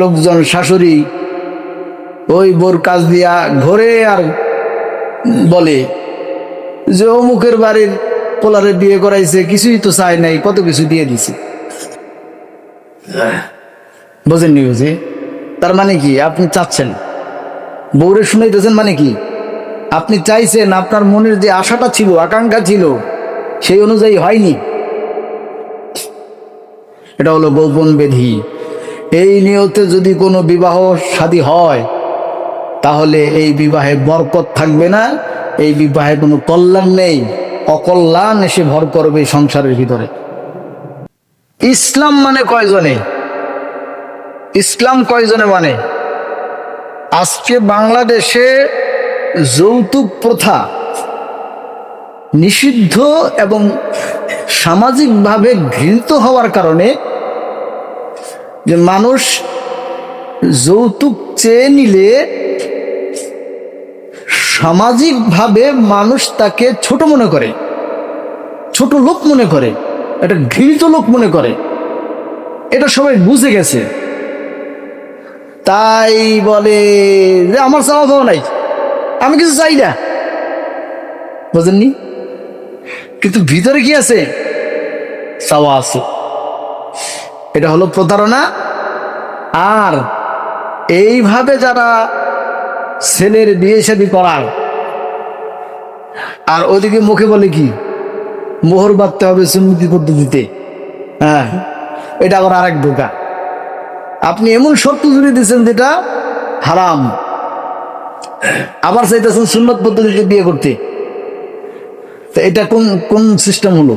লোকজন শাশুড়ি ওই বোর কাজ দিয়া ঘরে আর বলে যে অমুকের বাড়ির পোলারে বিয়ে করাইছে, কিছুই তো চায় নাই, কত কিছু দিয়ে দিছে। বোঝেননি? বুঝি তার মানে কি? আপনি চাচ্ছেন, বউরে শুনাইতেছেন মানে কি? আপনি চাইছেন, আপনার মনের যে আশাটা ছিল, আকাঙ্ক্ষা ছিল, সেই অনুযায়ী হয়নি। এটা হলো গোপন বেধি। এই নিয়তে যদি কোনো বিবাহ শাদী হয়, তাহলে এই বিবাহে বরকত থাকবে না, এই বিবাহে কোনো কল্যাণ নেই, অকল্যাণ এসে ভর করবে সংসারের ভিতরে। ইসলাম মানে কয়জনে? ইসলাম কয়জনে মানে? আজকে বাংলাদেশে যৌতুক প্রথা নিষিদ্ধ এবং সামাজিকভাবে ঘৃণিত হওয়ার কারণে যে মানুষ যৌতুক চেয়ে নিলে সামাজিকভাবে মানুষ তাকে ছোট মনে করে, ছোট লোক মনে করে, এটা ঘৃণিত লোক মনে করে। এটা সবাই বুঝে গেছে, তাই বলে যে আমার চাওয়া পাওয়া নাই, আমি কিছু চাই না। বুঝেননি? কিন্তু ভিতরে কি আছে? চাওয়া আছে। এটা হলো প্রতারণা। আর এইভাবে যারা ছেলের বিয়ে শাদী করার, আর ওদিকে মুখে বলে কি মোহর বাঁধতে হবে সুন্নতি পদ্ধতিতে, হ্যাঁ, এটা আবার আরেক ধোঁকা। আপনি এমন শর্ত জুড়ে দিচ্ছেন যেটা হারাম, আবার চাইতেছেন সুন্নত পদ্ধতিতে বিয়ে করতে। তো এটা কোন কোন সিস্টেম হলো?